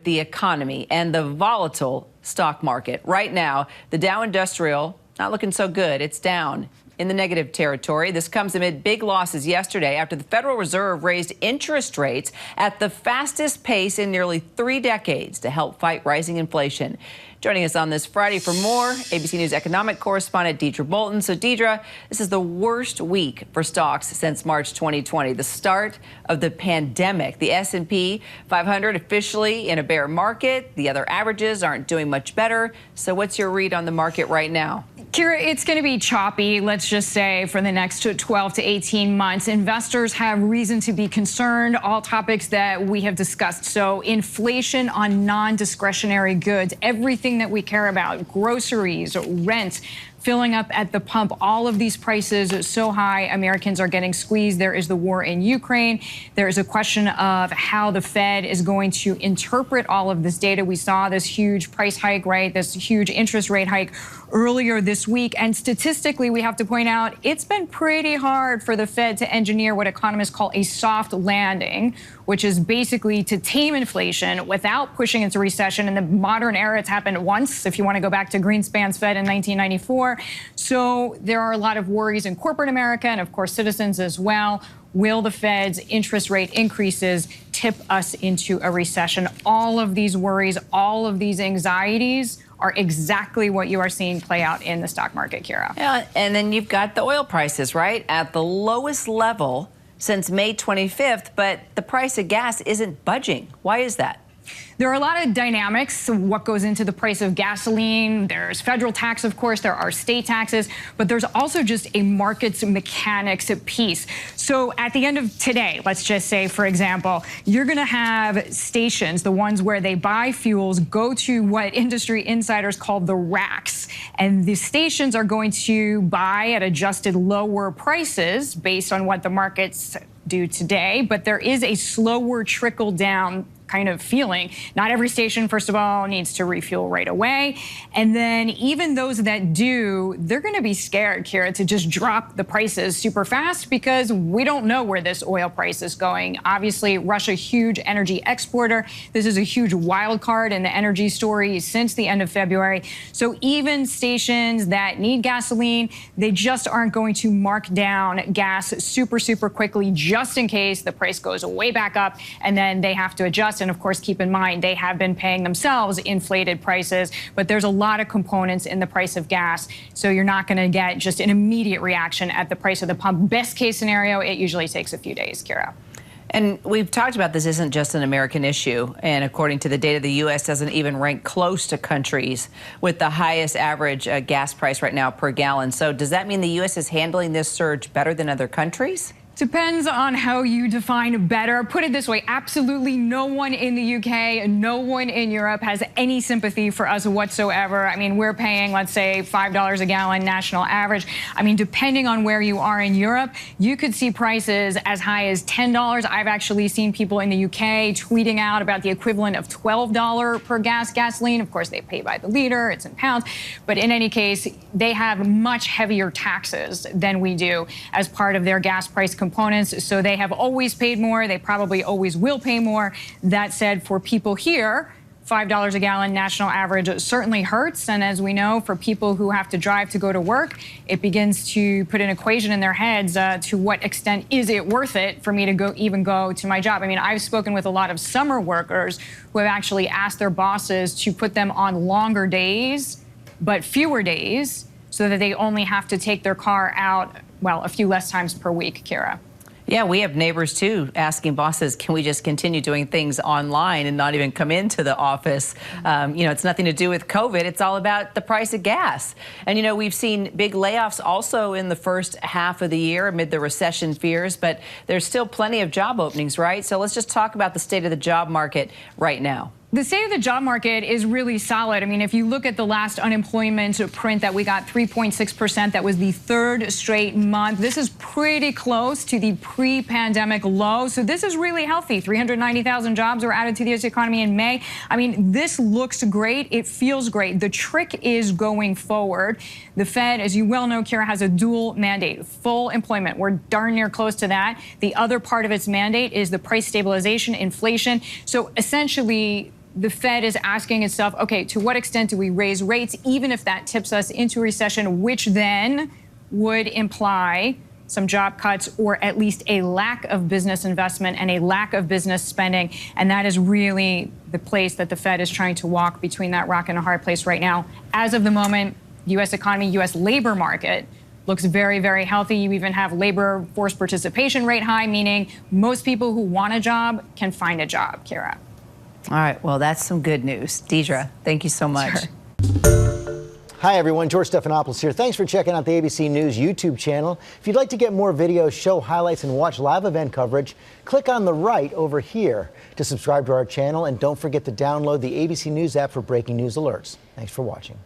the economy and the volatile stock market. Right now, the Dow Industrial not looking so good. It's down in the negative territory. This comes amid big losses yesterday after the Federal Reserve raised interest rates at the fastest pace in nearly 3 decades to help fight rising inflation. Joining us on this Friday for more, ABC News economic correspondent Deidre Bolton. So, Deidre, this is the worst week for stocks since March 2020, the start of the pandemic. The S&P 500 officially in a bear market. The other averages aren't doing much better. So what's your read on the market right now? Kira, it's going to be choppy, let's just say, for the next 12 to 18 months. Investors have reason to be concerned, all topics that we have discussed. So inflation on non-discretionary goods, everything that we care about, groceries, rent, filling up at the pump, all of these prices so high, Americans are getting squeezed. There is the war in Ukraine. There is a question of how the Fed is going to interpret all of this data. We saw this huge price hike, right? This huge interest rate hike earlier this week. And statistically, we have to point out, it's been pretty hard for the Fed to engineer what economists call a soft landing, which is basically to tame inflation without pushing into recession. In the modern era, it's happened once, if you want to go back to Greenspan's Fed in 1994. So there are a lot of worries in corporate America and, of course, citizens as well. Will the Fed's interest rate increases tip us into a recession? All of these worries, all of these anxieties are exactly what you are seeing play out in the stock market, Kira. Yeah, and then you've got the oil prices, right, at the lowest level since May 25th, but the price of gas isn't budging. Why is that? There are a lot of dynamics, what goes into the price of gasoline. There's federal tax, of course, there are state taxes, but there's also just a markets mechanics piece. So at the end of today, let's just say, for example, you're going to have stations, the ones where they buy fuels, go to what industry insiders call the racks. And the stations are going to buy at adjusted lower prices based on what the markets do today. But there is a slower trickle down kind of feeling. Not every station, first of all, needs to refuel right away. And then even those that do, they're going to be scared, Kira, to just drop the prices super fast because we don't know where this oil price is going. Obviously, Russia, huge energy exporter. This is a huge wild card in the energy story since the end of February. So even stations that need gasoline, they just aren't going to mark down gas super, super quickly just in case the price goes way back up and then they have to adjust. And of course, keep in mind, they have been paying themselves inflated prices, but there's a lot of components in the price of gas. So you're not going to get just an immediate reaction at the price of the pump. Best case scenario, it usually takes a few days, Kira. And we've talked about this isn't just an American issue. And according to the data, the U.S. doesn't even rank close to countries with the highest average gas price right now per gallon. So does that mean the U.S. is handling this surge better than other countries? Depends on how you define better. Put it this way, absolutely no one in the UK, no one in Europe has any sympathy for us whatsoever. I mean, we're paying, let's say, $5 a gallon national average. I mean, depending on where you are in Europe, you could see prices as high as $10. I've actually seen people in the UK tweeting out about the equivalent of $12 per gasoline. Of course, they pay by the liter, it's in pounds. But in any case, they have much heavier taxes than we do as part of their gas price components, so they have always paid more. They probably always will pay more. That said, for people here, $5 a gallon national average certainly hurts. And as we know, for people who have to drive to go to work, it begins to put an equation in their heads to what extent is it worth it for me to even go to my job. I mean, I've spoken with a lot of summer workers who have actually asked their bosses to put them on longer days, but fewer days, so that they only have to take their car out, well, a few less times per week, Kira. Yeah, we have neighbors, too, asking bosses, can we just continue doing things online and not even come into the office? You know, it's nothing to do with COVID. It's all about the price of gas. And, you know, we've seen big layoffs also in the first half of the year amid the recession fears, but there's still plenty of job openings, right? So let's just talk about the state of the job market right now. The state of the job market is really solid. I mean, if you look at the last unemployment print that we got, 3.6%, that was the third straight month. This is pretty close to the pre-pandemic low. So this is really healthy. 390,000 jobs were added to the U.S. economy in May. I mean, this looks great. It feels great. The trick is going forward. The Fed, as you well know, Kira, has a dual mandate, full employment. We're darn near close to that. The other part of its mandate is the price stabilization, inflation. So essentially, the Fed is asking itself, okay, to what extent do we raise rates, even if that tips us into a recession, which then would imply some job cuts or at least a lack of business investment and a lack of business spending. And that is really the place that the Fed is trying to walk between that rock and a hard place right now. As of the moment, U.S. economy, U.S. labor market looks very, very healthy. You even have labor force participation rate high, meaning most people who want a job can find a job, Kira. All right, well, that's some good news. Deidre, thank you so much. Sure. Hi, everyone. George Stephanopoulos here. Thanks for checking out the ABC News YouTube channel. If you'd like to get more videos, show highlights, and watch live event coverage, click on the right over here to subscribe to our channel. And don't forget to download the ABC News app for breaking news alerts. Thanks for watching.